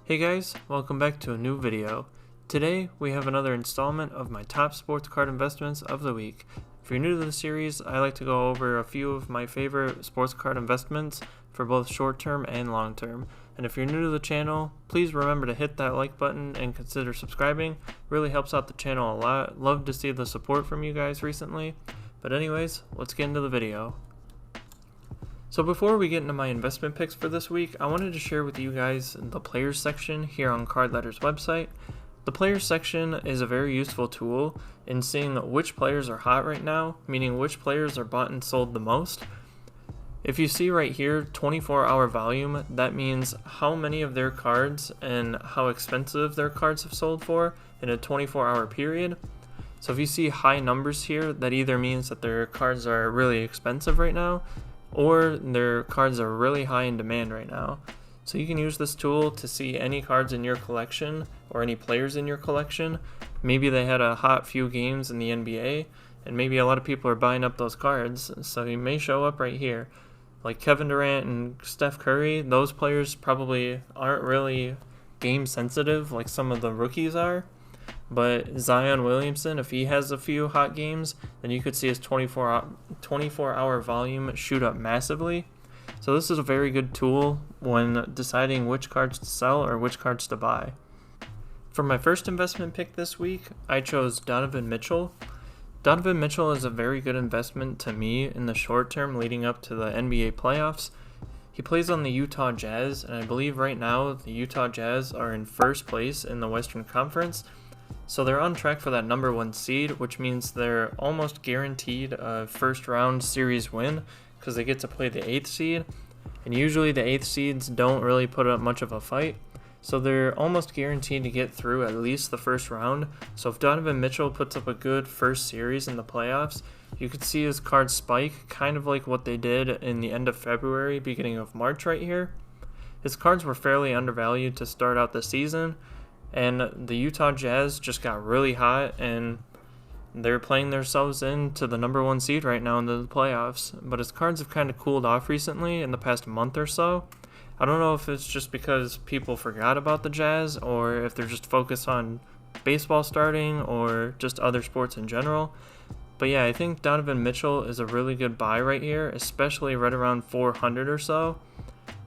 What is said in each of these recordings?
Hey guys, welcome back to a new video. Today we have another installment of my top sports card investments of the week. If you're new to the series, I like to go over a few of my favorite sports card investments for both short term and long term. And if you're new to the channel, please remember to hit that like button and consider subscribing. Really helps out the channel a lot. Love to see the support from you guys recently. But anyways, let's get into the video. So before we get into my investment picks for this week, I wanted to share with you guys the players section here on Card Ladder's website. The players section is a very useful tool in seeing which players are hot right now, meaning which players are bought and sold the most. If you see right here, 24-hour volume, that means how many of their cards and how expensive their cards have sold for in a 24-hour period. So if you see high numbers here, that either means that their cards are really expensive right now, or their cards are really high in demand right now. So you can use this tool to see any cards in your collection or any players in your collection. Maybe they had a hot few games in the NBA, and maybe a lot of people are buying up those cards, so you may show up right here. Like Kevin Durant and Steph Curry, those players probably aren't really game sensitive like some of the rookies are. But Zion Williamson, if he has a few hot games, then you could see his 24-hour volume shoot up massively. So this is a very good tool when deciding which cards to sell or which cards to buy. For my first investment pick this week, I chose Donovan Mitchell. Donovan Mitchell is a very good investment to me in the short term leading up to the NBA playoffs. He plays on the Utah Jazz, and I believe right now the Utah Jazz are in first place in the Western Conference. So they're on track for that number 1 seed, which means they're almost guaranteed a first round series win because they get to play the 8th seed. And usually the 8th seeds don't really put up much of a fight. So they're almost guaranteed to get through at least the first round. So if Donovan Mitchell puts up a good first series in the playoffs, you could see his cards spike, kind of like what they did in the end of February, beginning of March right here. His cards were fairly undervalued to start out the season, and the Utah Jazz just got really hot, and they're playing themselves into the number 1 seed right now in the playoffs. But his cards have kind of cooled off recently in the past month or so. I don't know if it's just because people forgot about the Jazz, or if they're just focused on baseball starting, or just other sports in general. But yeah, I think Donovan Mitchell is a really good buy right here, especially right around 400 or so.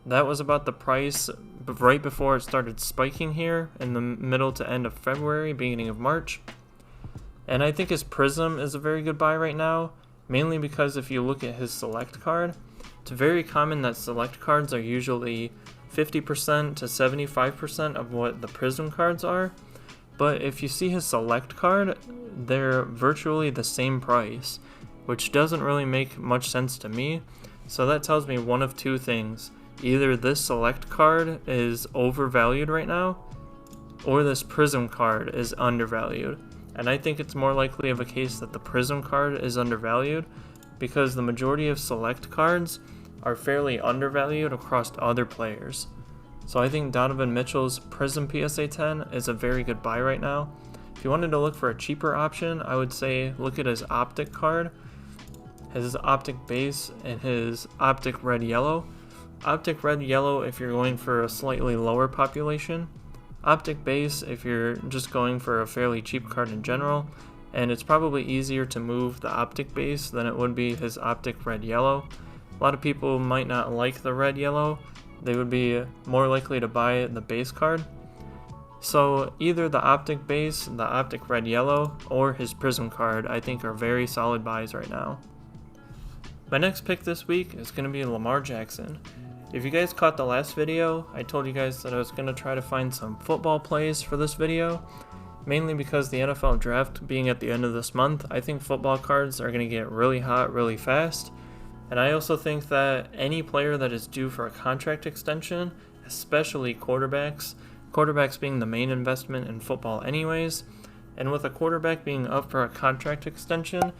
That was about the price right before it started spiking here in the middle to end of February, beginning of March. And I think his Prism is a very good buy right now, mainly because if you look at his select card, it's very common that select cards are usually 50% to 75% of what the Prism cards are. But if you see his select card, they're virtually the same price, which doesn't really make much sense to me. So that tells me one of two things. Either this select card is overvalued right now, or this Prism card is undervalued. And I think it's more likely of a case that the Prism card is undervalued, because the majority of select cards are fairly undervalued across other players. So I think Donovan Mitchell's Prism PSA 10 is a very good buy right now. If you wanted to look for a cheaper option, I would say look at his Optic card, his Optic base, and his Optic Red Yellow. Optic Red Yellow if you're going for a slightly lower population. Optic base if you're just going for a fairly cheap card in general. And it's probably easier to move the Optic base than it would be his Optic Red Yellow. A lot of people might not like the Red Yellow. They would be more likely to buy the base card. So either the Optic base, the Optic Red Yellow, or his Prism card I think are very solid buys right now. My next pick this week is going to be Lamar Jackson. If you guys caught the last video, I told you guys that I was going to try to find some football plays for this video, mainly because the NFL draft being at the end of this month, I think football cards are going to get really hot really fast. And I also think that any player that is due for a contract extension, especially quarterbacks being the main investment in football anyways, and with a quarterback being up for a contract extension,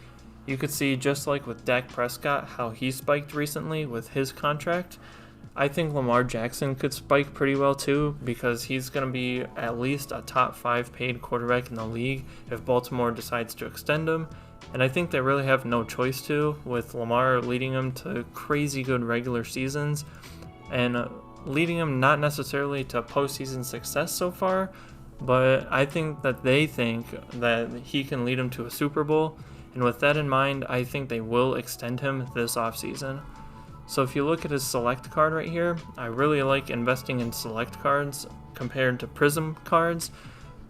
you could see just like with Dak Prescott how he spiked recently with his contract. I think Lamar Jackson could spike pretty well too, because he's going to be at least a top 5 paid quarterback in the league if Baltimore decides to extend him. And I think they really have no choice to, with Lamar leading them to crazy good regular seasons. And leading him not necessarily to postseason success so far, but I think that they think that he can lead him to a Super Bowl, and with that in mind, I think they will extend him this offseason. So if you look at his select card right here, I really like investing in select cards compared to Prism cards.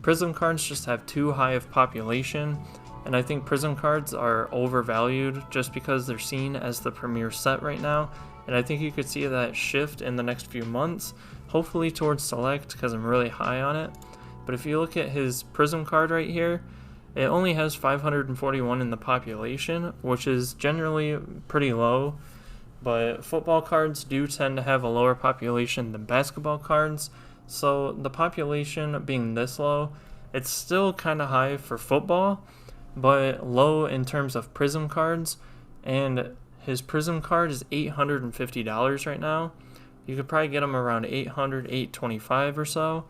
Prism cards just have too high of population, and I think Prism cards are overvalued just because they're seen as the premier set right now, and I think you could see that shift in the next few months, hopefully towards select because I'm really high on it. But if you look at his Prism card right here, it only has 541 in the population, which is generally pretty low, but football cards do tend to have a lower population than basketball cards, so the population being this low, it's still kind of high for football, but low in terms of Prism cards, and his Prism card is $850 right now. You could probably get him around $800, $825 or so.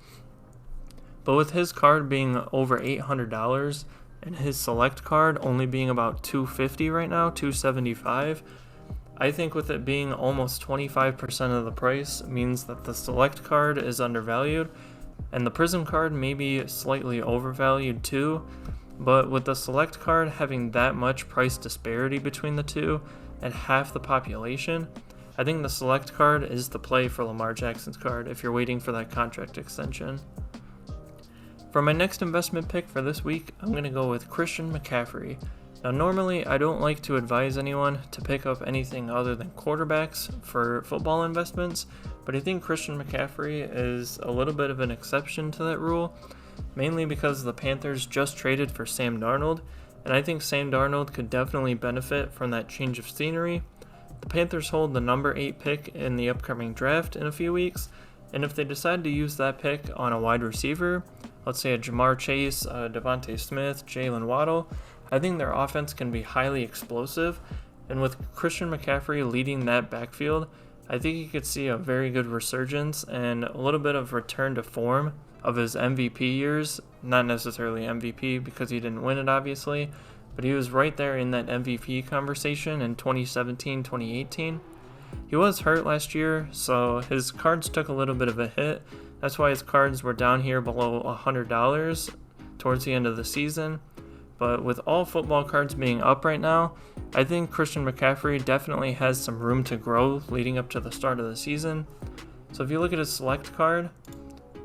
But with his card being over $800 and his select card only being about $250 right now, $275, I think with it being almost 25% of the price means that the select card is undervalued and the Prism card may be slightly overvalued too. But with the select card having that much price disparity between the two and half the population, I think the select card is the play for Lamar Jackson's card if you're waiting for that contract extension. For my next investment pick for this week, I'm going to go with Christian McCaffrey. Now normally I don't like to advise anyone to pick up anything other than quarterbacks for football investments, but I think Christian McCaffrey is a little bit of an exception to that rule, mainly because the Panthers just traded for Sam Darnold, and I think Sam Darnold could definitely benefit from that change of scenery. The Panthers hold the number 8 pick in the upcoming draft in a few weeks, and if they decide to use that pick on a wide receiver, let's say a Jamar Chase, Devontae Smith, Jalen Waddle, I think their offense can be highly explosive, and with Christian McCaffrey leading that backfield, I think you could see a very good resurgence and a little bit of return to form of his MVP years. Not necessarily MVP because he didn't win it obviously, but he was right there in that MVP conversation in 2017, 2018. He was hurt last year, so his cards took a little bit of a hit. That's why his cards were down here below $100 towards the end of the season. But with all football cards being up right now, I think Christian McCaffrey definitely has some room to grow leading up to the start of the season. So if you look at his select card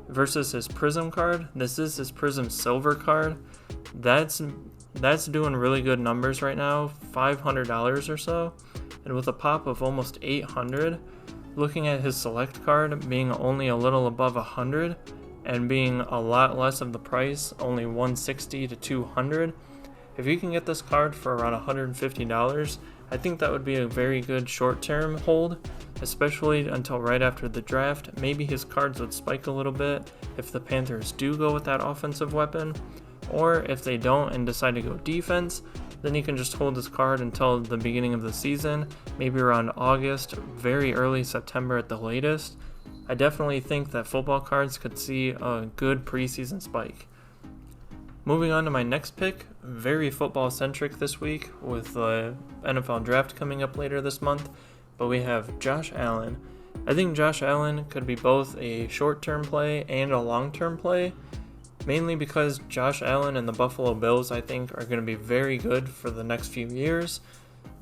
versus his Prism card, this is his Prism Silver card. That's doing really good numbers right now, $500 or so. And with a pop of almost 800, looking at his select card being only a little above 100 and being a lot less of the price, only 160 to 200, if you can get this card for around $150, I think that would be a very good short-term hold, especially until right after the draft. Maybe his cards would spike a little bit if the Panthers do go with that offensive weapon, or if they don't and decide to go defense, then you can just hold this card until the beginning of the season, maybe around August, very early September at the latest. I definitely think that football cards could see a good preseason spike. Moving on to my next pick, very football centric this week with the NFL draft coming up later this month, but we have Josh Allen. I think Josh Allen could be both a short-term play and a long-term play, mainly because Josh Allen and the Buffalo Bills, I think, are going to be very good for the next few years.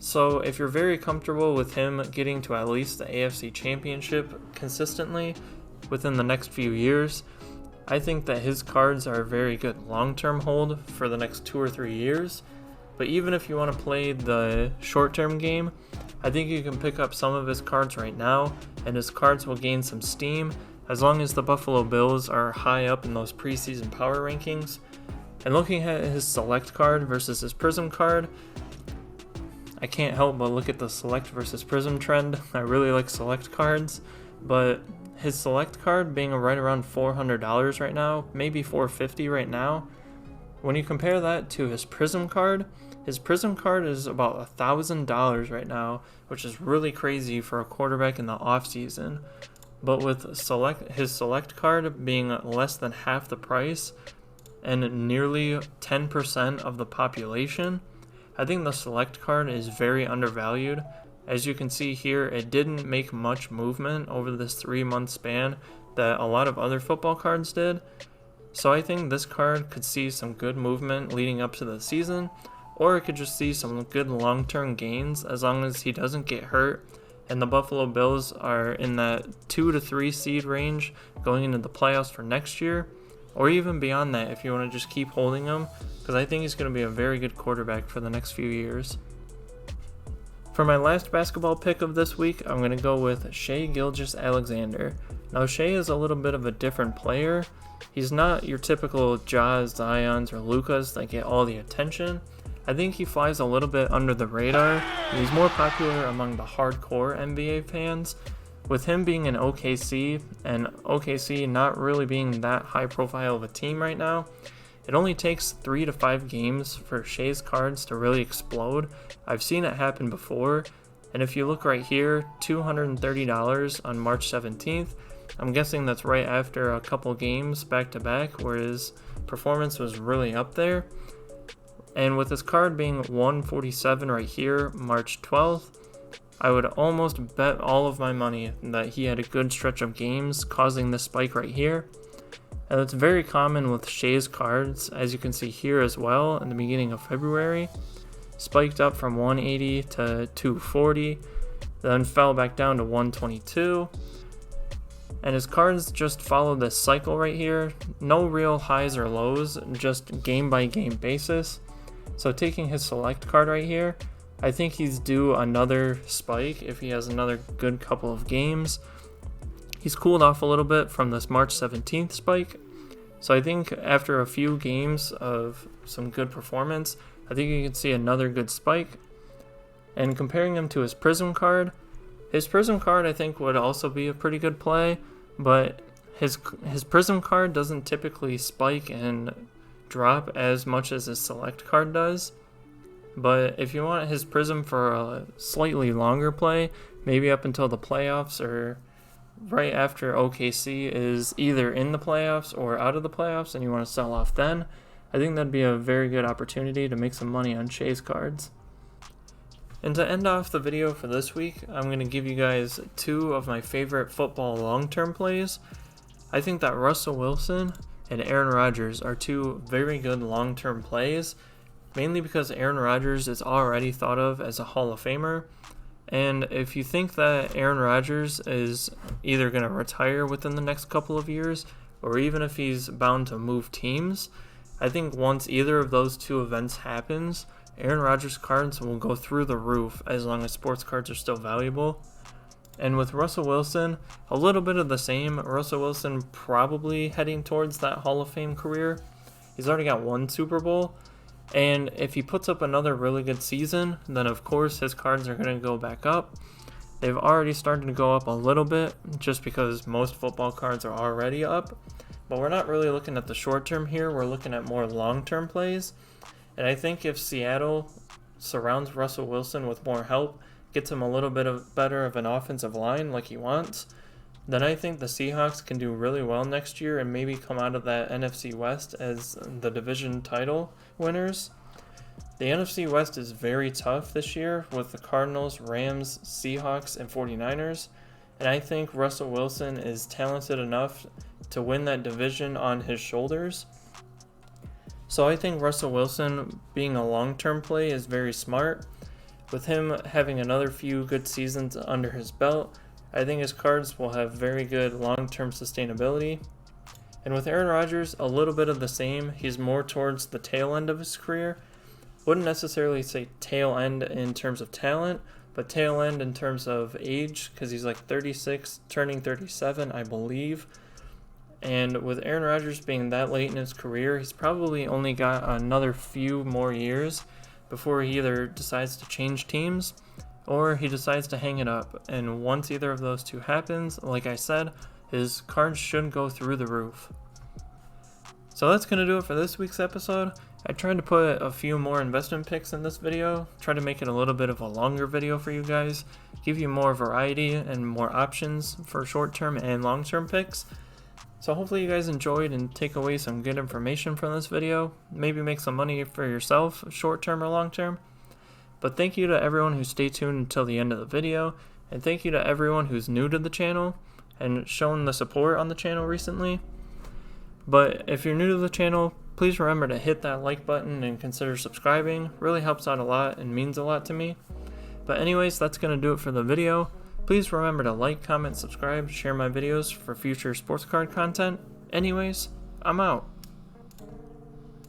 So if you're very comfortable with him getting to at least the AFC Championship consistently within the next few years, I think that his cards are a very good long-term hold for the next 2 or 3 years. But even if you want to play the short-term game, I think you can pick up some of his cards right now, and his cards will gain some steam as long as the Buffalo Bills are high up in those preseason power rankings. And looking at his select card versus his Prism card, I can't help but look at the select versus Prism trend. I really like select cards, but his select card being right around $400 right now, maybe $450 right now. When you compare that to his Prism card is about $1,000 right now, which is really crazy for a quarterback in the offseason. But with his select card being less than half the price and nearly 10% of the population, I think the select card is very undervalued As you can see here, it didn't make much movement over this 3-month span that a lot of other football cards did. So I think this card could see some good movement leading up to the season, or it could just see some good long-term gains as long as he doesn't get hurt and the Buffalo Bills are in that 2 to 3 seed range going into the playoffs for next year, or even beyond that if you want to just keep holding him, because I think he's going to be a very good quarterback for the next few years. For my last basketball pick of this week, I'm going to go with Shea Gilgeous-Alexander. Now, Shea is a little bit of a different player. He's not your typical Jaws, Zions, or Lukas that get all the attention. I think he flies a little bit under the radar, and he's more popular among the hardcore NBA fans. With him being in OKC, and OKC not really being that high profile of a team right now, it only takes 3 to 5 games for Shea's cards to really explode. I've seen it happen before, and if you look right here, $230 on March 17th, I'm guessing that's right after a couple games back to back where his performance was really up there. And with his card being 147 right here, March 12th, I would almost bet all of my money that he had a good stretch of games causing this spike right here. And it's very common with Shea's cards, as you can see here as well in the beginning of February. Spiked up from 180 to 240, then fell back down to 122. And his cards just follow this cycle right here. No real highs or lows, just game by game basis. So taking his select card right here, I think he's due another spike if he has another good couple of games. He's cooled off a little bit from this March 17th spike. So I think after a few games of some good performance, I think you can see another good spike. And comparing him to his Prism card I think would also be a pretty good play, but his Prism card doesn't typically spike and drop as much as his select card does. But if you want his Prism for a slightly longer play, maybe up until the playoffs or right after OKC is either in the playoffs or out of the playoffs and you want to sell off then, I think that'd be a very good opportunity to make some money on Shea's cards. And to end off the video for this week, I'm going to give you guys 2 of my favorite football long-term plays. I think that Russell Wilson and Aaron Rodgers are 2 very good long-term plays, mainly because Aaron Rodgers is already thought of as a Hall of Famer. And if you think that Aaron Rodgers is either going to retire within the next couple of years, or even if he's bound to move teams, I think once either of those 2 events happens, Aaron Rodgers cards will go through the roof as long as sports cards are still valuable. And with Russell Wilson, a little bit of the same. Russell Wilson probably heading towards that Hall of Fame career. He's already got 1 Super Bowl. And if he puts up another really good season, then of course his cards are going to go back up. They've already started to go up a little bit just because most football cards are already up. But we're not really looking at the short term here. We're looking at more long-term plays. And I think if Seattle surrounds Russell Wilson with more help, gets him a little bit better of an offensive line like he wants, then I think the Seahawks can do really well next year and maybe come out of that NFC West as the division title winners. The NFC West is very tough this year with the Cardinals, Rams, Seahawks, and 49ers, and I think Russell Wilson is talented enough to win that division on his shoulders. So I think Russell Wilson being a long-term play is very smart. With him having another few good seasons under his belt, I think his cards will have very good long-term sustainability. And with Aaron Rodgers, a little bit of the same. He's more towards the tail end of his career. Wouldn't necessarily say tail end in terms of talent, but tail end in terms of age, because he's like 36, turning 37, I believe. And with Aaron Rodgers being that late in his career, he's probably only got another few more years before he either decides to change teams or he decides to hang it up. And once either of those 2 happens, like I said, his cards should go through the roof. So that's going to do it for this week's episode. I tried to put a few more investment picks in this video, try to make it a little bit of a longer video for you guys, give you more variety and more options for short-term and long-term picks. So hopefully you guys enjoyed and take away some good information from this video. Maybe make some money for yourself, short-term or long-term. But thank you to everyone who stayed tuned until the end of the video, and thank you to everyone who's new to the channel and shown the support on the channel recently. But if you're new to the channel, please remember to hit that like button and consider subscribing. Really helps out a lot and means a lot to me. But anyways, that's going to do it for the video. Please remember to like, comment, subscribe, share my videos for future sports card content. Anyways, I'm out.